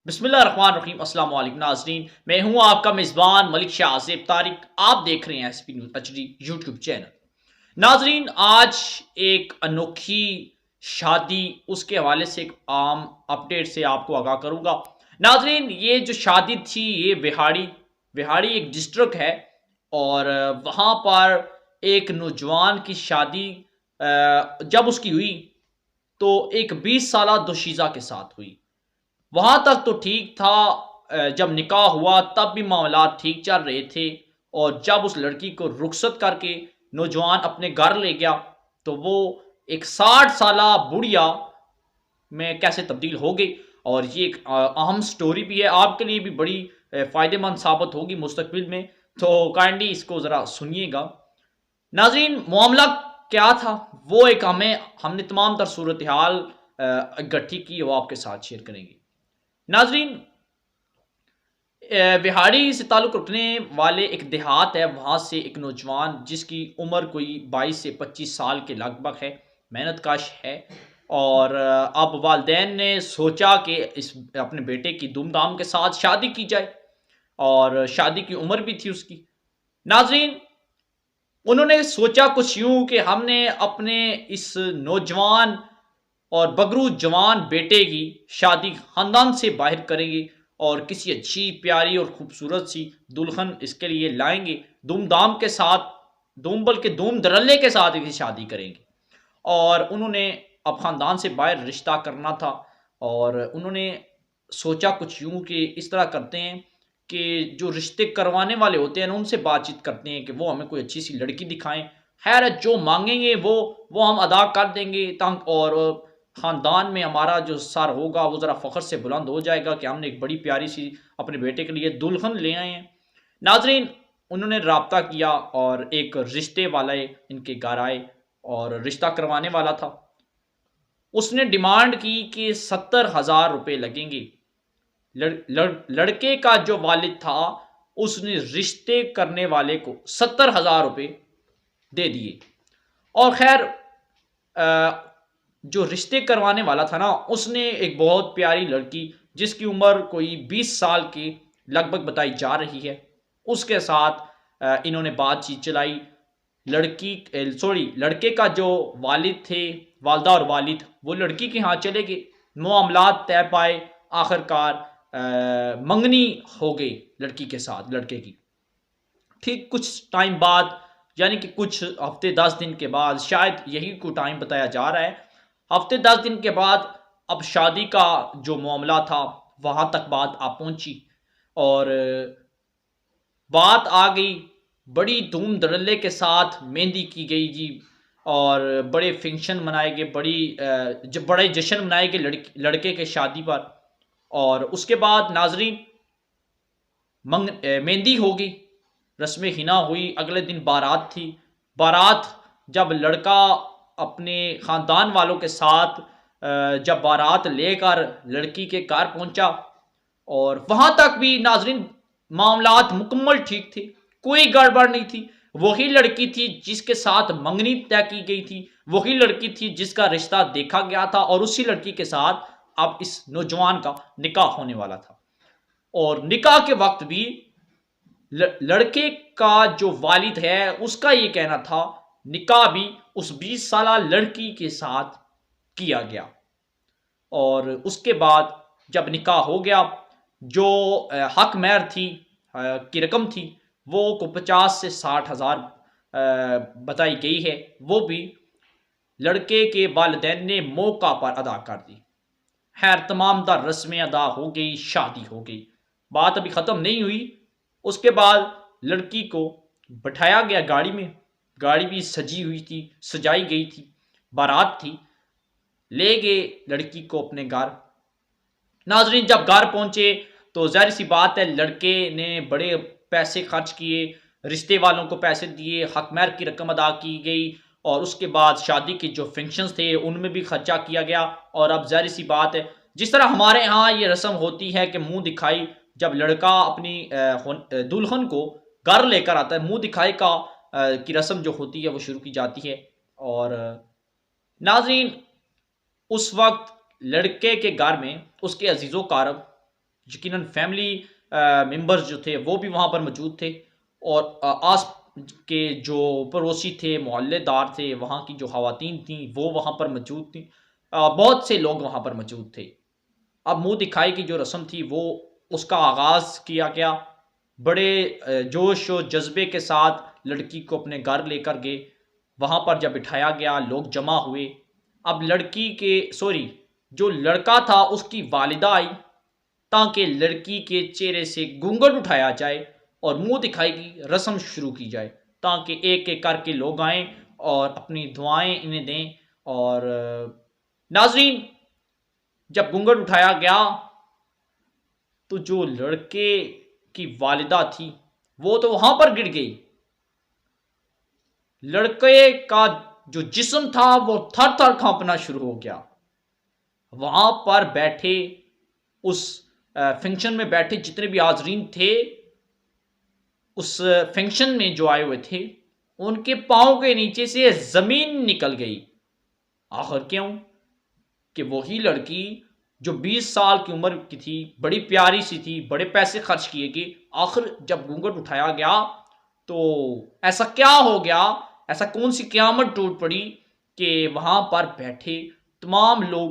بسم اللہ الرحمن الرحیم۔ السلام علیکم ناظرین، میں ہوں آپ کا میزبان ملک شاہ آصف طارق۔ آپ دیکھ رہے ہیں S P news H D YouTube channel. ناظرین، آج ایک انوکھی شادی، اس کے حوالے سے ایک عام اپڈیٹ سے آپ کو آگاہ کروں گا۔ ناظرین، یہ جو شادی تھی یہ وہاڑی ایک ڈسٹرکٹ ہے، اور وہاں پر ایک نوجوان کی شادی جب اس کی ہوئی تو ایک 20 سالہ دوشیزہ کے ساتھ ہوئی۔ وہاں تک تو ٹھیک تھا، جب نکاح ہوا تب بھی معاملات ٹھیک چل رہے تھے، اور جب اس لڑکی کو رخصت کر کے نوجوان اپنے گھر لے گیا تو وہ ایک 60 سالہ بڑھیا میں کیسے تبدیل ہو گئی۔ اور یہ ایک اہم سٹوری بھی ہے، آپ کے لیے بھی بڑی فائدہ مند ثابت ہوگی مستقبل میں، تو کائنڈلی اس کو ذرا سنیے گا۔ ناظرین، معاملہ کیا تھا وہ ایک ہم نے تمام تر صورتحال اکٹھی کی، وہ آپ کے ساتھ شیئر کریں گے۔ ناظرین، وہاڑی سے تعلق رکھنے والے ایک دیہات ہے، وہاں سے ایک نوجوان جس کی عمر کوئی 22 سے 25 سال کے لگ بھگ ہے، محنت کش ہے، اور اب والدین نے سوچا کہ اس اپنے بیٹے کی دھوم دھام کے ساتھ شادی کی جائے، اور شادی کی عمر بھی تھی اس کی۔ ناظرین، انہوں نے سوچا کچھ یوں کہ ہم نے اپنے اس نوجوان اور بگرو جوان بیٹے کی شادی خاندان سے باہر کریں گے، اور کسی اچھی پیاری اور خوبصورت سی دلہن اس کے لیے لائیں گے، دھوم دھام کے ساتھ، بلکہ دھوم دھڑلے کے ساتھ اس کی شادی کریں گے۔ اور انہوں نے اب خاندان سے باہر رشتہ کرنا تھا، اور انہوں نے سوچا کچھ یوں کہ اس طرح کرتے ہیں کہ جو رشتے کروانے والے ہوتے ہیں ان سے بات چیت کرتے ہیں کہ وہ ہمیں کوئی اچھی سی لڑکی دکھائیں، خیر جو مانگیں گے وہ ہم ادا کر دیں گے، اور خاندان میں ہمارا جو سر ہوگا وہ ذرا فخر سے بلند ہو جائے گا کہ ہم نے ایک بڑی پیاری سی اپنے بیٹے کے لیے دلہن لے آئے ہیں۔ ناظرین، انہوں نے رابطہ کیا، اور ایک رشتے والے ان کے گھر آئے، اور رشتہ کروانے والا تھا۔ اس نے ڈیمانڈ کی کہ 70,000 روپے لگیں گے۔ لڑکے کا جو والد تھا اس نے رشتے کرنے والے کو 70,000 روپے دے دیے، اور خیر جو رشتے کروانے والا تھا نا اس نے ایک بہت پیاری لڑکی جس کی عمر کوئی 20 سال کی لگ بھگ بتائی جا رہی ہے، اس کے ساتھ انہوں نے بات چیت چلائی۔ لڑکے کا جو والد تھے، والدہ اور والد، وہ لڑکی کے ہاں چلے گئے، معاملات طے پائے، آخر کار منگنی ہو گئی لڑکی کے ساتھ لڑکے کی۔ ٹھیک کچھ ٹائم بعد، یعنی کہ کچھ ہفتے 10 دن کے بعد، شاید یہی کو ٹائم بتایا جا رہا ہے، ہفتے 10 دن کے بعد اب شادی کا جو معاملہ تھا وہاں تک بات آ پہنچی، اور بات آ گئی، بڑی دھوم دھڑلے کے ساتھ مہندی کی گئی جی، اور بڑے فنکشن منائے گئے، بڑے جشن منائے گئے لڑکے کے شادی پر۔ اور اس کے بعد ناظرین، مہندی ہوگی، رسم حنا ہوئی، اگلے دن بارات تھی۔ بارات جب لڑکا اپنے خاندان والوں کے ساتھ جب بارات لے کر لڑکی کے گھر پہنچا، اور وہاں تک بھی ناظرین معاملات مکمل ٹھیک تھے، کوئی گڑبڑ نہیں تھی۔ وہی لڑکی تھی جس کے ساتھ منگنی طے کی گئی تھی، وہی لڑکی تھی جس کا رشتہ دیکھا گیا تھا، اور اسی لڑکی کے ساتھ اب اس نوجوان کا نکاح ہونے والا تھا۔ اور نکاح کے وقت بھی لڑکے کا جو والد ہے اس کا یہ کہنا تھا نکاح بھی اس 20 سالہ لڑکی کے ساتھ کیا گیا۔ اور اس کے بعد جب نکاح ہو گیا، جو حق مہر تھی کی رقم تھی وہ کو 50 سے 60 ہزار بتائی گئی ہے، وہ بھی لڑکے کے والدین نے موقع پر ادا کر دی۔ خیر تمام تر رسمیں ادا ہو گئی، شادی ہو گئی، بات ابھی ختم نہیں ہوئی۔ اس کے بعد لڑکی کو بٹھایا گیا گاڑی میں، گاڑی بھی سجی ہوئی تھی، سجائی گئی تھی، بارات تھی، لے گئے لڑکی کو اپنے گھر۔ ناظرین جب گھر پہنچے تو ظاہر سی بات ہے لڑکے نے بڑے پیسے خرچ کیے، رشتے والوں کو پیسے دیے، حق مہر کی رقم ادا کی گئی، اور اس کے بعد شادی کے جو فنکشنز تھے ان میں بھی خرچہ کیا گیا۔ اور اب ظاہر سی بات ہے جس طرح ہمارے ہاں یہ رسم ہوتی ہے کہ منہ دکھائی، جب لڑکا اپنی دلہن کو گھر لے کر آتا ہے، منہ دکھائی کی رسم جو ہوتی ہے وہ شروع کی جاتی ہے۔ اور ناظرین اس وقت لڑکے کے گھر میں اس کے عزیز و اقارب یقیناً فیملی ممبرز جو تھے وہ بھی وہاں پر موجود تھے، اور آس کے جو پڑوسی تھے، محلے دار تھے، وہاں کی جو خواتین تھیں وہ وہاں پر موجود تھیں، بہت سے لوگ وہاں پر موجود تھے۔ اب منہ دکھائی کی جو رسم تھی وہ اس کا آغاز کیا گیا، بڑے جوش و جذبے کے ساتھ لڑکی کو اپنے گھر لے کر گئے، وہاں پر جب بٹھایا گیا لوگ جمع ہوئے۔ اب لڑکی کے جو لڑکا تھا اس کی والدہ آئی تاکہ لڑکی کے چہرے سے گھونگھٹ اٹھایا جائے اور منہ دکھائی کی رسم شروع کی جائے، تاکہ ایک ایک کر کے لوگ آئیں اور اپنی دعائیں انہیں دیں۔ اور ناظرین، جب گھونگھٹ اٹھایا گیا تو جو لڑکے کی والدہ تھی وہ تو وہاں پر گر گئی، لڑکے کا جو جسم تھا وہ تھر تھر کانپنا شروع ہو گیا۔ وہاں پر بیٹھے اس فنکشن میں بیٹھے جتنے بھی حاضرین تھے، اس فنکشن میں جو آئے ہوئے تھے، ان کے پاؤں کے نیچے سے زمین نکل گئی۔ آخر کیوں؟ کہ وہی لڑکی جو 20 سال کی عمر کی تھی، بڑی پیاری سی تھی، بڑے پیسے خرچ کیے گئے، آخر جب گھونگھٹ اٹھایا گیا تو ایسا کیا ہو گیا، ایسا کون سی قیامت ٹوٹ پڑی کہ وہاں پر بیٹھے تمام لوگ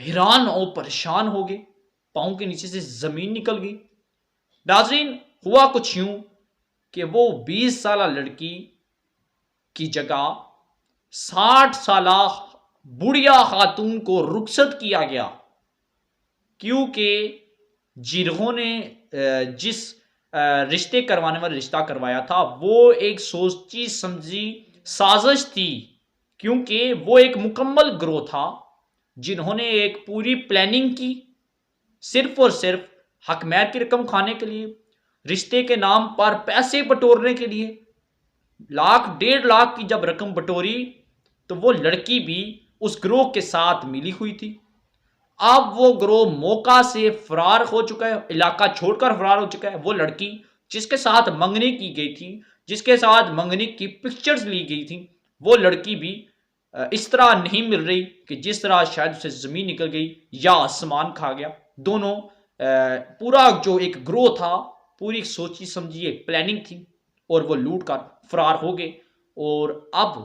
حیران اور پریشان ہو گئے، پاؤں کے نیچے سے زمین نکل گئی۔ ناظرین، ہوا کچھ یوں کہ وہ 20 سالہ لڑکی کی جگہ 60 سالہ بڑھیا خاتون کو رخصت کیا گیا، کیونکہ جنہوں نے جس رشتے کروانے والا رشتہ کروایا تھا وہ ایک سوچی سمجھی سازش تھی، کیونکہ وہ ایک مکمل گروہ تھا جنہوں نے ایک پوری پلاننگ کی، صرف اور صرف حق مہر کی رقم کھانے کے لیے، رشتے کے نام پر پیسے بٹورنے کے لیے۔ 1,00,000 1,50,000 کی جب رقم بٹوری تو وہ لڑکی بھی اس گروہ کے ساتھ ملی ہوئی تھی۔ اب وہ گروہ موقع سے فرار ہو چکا ہے، علاقہ چھوڑ کر فرار ہو چکا ہے۔ وہ لڑکی جس کے ساتھ منگنی کی گئی تھی، جس کے ساتھ منگنی کی پکچرز لی گئی تھی، وہ لڑکی بھی اس طرح نہیں مل رہی کہ جس طرح شاید اسے زمین نکل گئی یا آسمان کھا گیا۔ دونوں پورا جو ایک گروہ تھا، پوری سوچی سمجھی ایک پلاننگ تھی، اور وہ لوٹ کر فرار ہو گئے۔ اور اب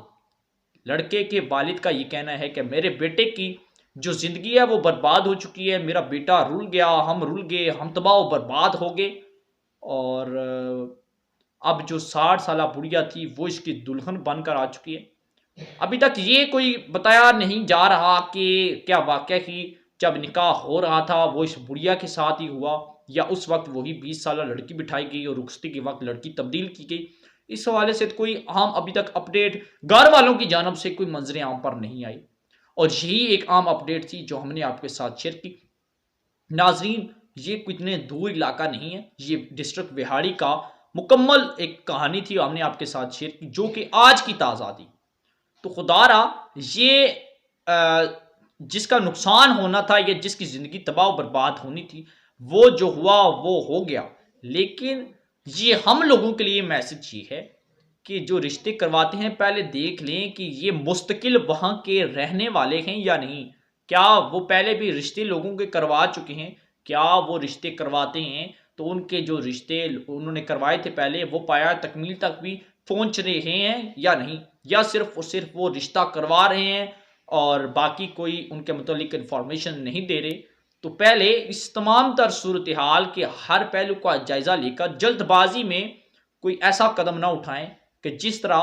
لڑکے کے والد کا یہ کہنا ہے کہ میرے بیٹے کی جو زندگی ہے وہ برباد ہو چکی ہے، میرا بیٹا رول گیا، ہم رول گئے، ہم تباہ و برباد ہو گئے۔ اور اب جو 60 سالہ بڑھیا تھی وہ اس کی دلہن بن کر آ چکی ہے۔ ابھی تک یہ کوئی بتایا نہیں جا رہا کہ کیا واقعہ کی جب نکاح ہو رہا تھا وہ اس بڑھیا کے ساتھ ہی ہوا، یا اس وقت وہی 20 سالہ لڑکی بٹھائی گئی اور رخصتی کے وقت لڑکی تبدیل کی گئی۔ اس حوالے سے کوئی عام ابھی تک اپڈیٹ گھر والوں کی جانب سے کوئی منظر عام پر نہیں آئی، اور یہی ایک عام اپڈیٹ تھی جو ہم نے آپ کے ساتھ شیئر کی۔ ناظرین، یہ کتنے دور علاقہ نہیں ہے، یہ ڈسٹرکٹ وہاڑی کا مکمل ایک کہانی تھی، ہم نے آپ کے ساتھ شیئر کی، جو کہ آج کی تازہ تھی۔ تو خدا را یہ جس کا نقصان ہونا تھا یا جس کی زندگی تباہ و برباد ہونی تھی وہ جو ہوا وہ ہو گیا، لیکن یہ ہم لوگوں کے لیے میسج یہ ہے کہ جو رشتے کرواتے ہیں پہلے دیکھ لیں کہ یہ مستقل وہاں کے رہنے والے ہیں یا نہیں، کیا وہ پہلے بھی رشتے لوگوں کے کروا چکے ہیں، کیا وہ رشتے کرواتے ہیں تو ان کے جو رشتے انہوں نے کروائے تھے پہلے وہ پایا تکمیل تک بھی پہنچ رہے ہیں یا نہیں، یا صرف اور صرف وہ رشتہ کروا رہے ہیں اور باقی کوئی ان کے متعلق انفارمیشن نہیں دے رہے۔ تو پہلے اس تمام تر صورتحال کے ہر پہلو کا جائزہ لے کر جلد بازی میں کوئی ایسا قدم نہ اٹھائیں کہ جس طرح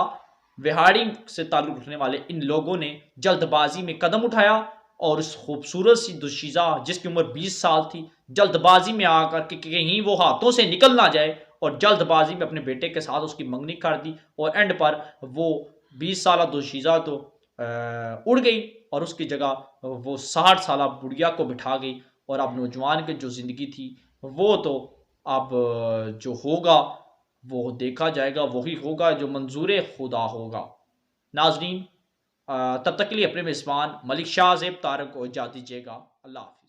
وہاڑی سے تعلق رکھنے والے ان لوگوں نے جلد بازی میں قدم اٹھایا اور اس خوبصورت سی دوشیزہ جس کی عمر 20 سال تھی جلد بازی میں آ کر کہ کہیں وہ ہاتھوں سے نکل نہ جائے، اور جلد بازی میں اپنے بیٹے کے ساتھ اس کی منگنی کر دی، اور اینڈ پر وہ 20 سالہ دوشیزہ تو اڑ گئی اور اس کی جگہ وہ 60 سالہ بڑھیا کو بٹھا گئی، اور اب نوجوان کی جو زندگی تھی وہ تو اب جو ہوگا وہ دیکھا جائے گا، وہی ہوگا جو منظور خدا ہوگا۔ ناظرین، تب تک کے لیے اپنے میزبان ملک شاہ زیب طارق کو اجازت دیجیے گا۔ اللہ حافظ۔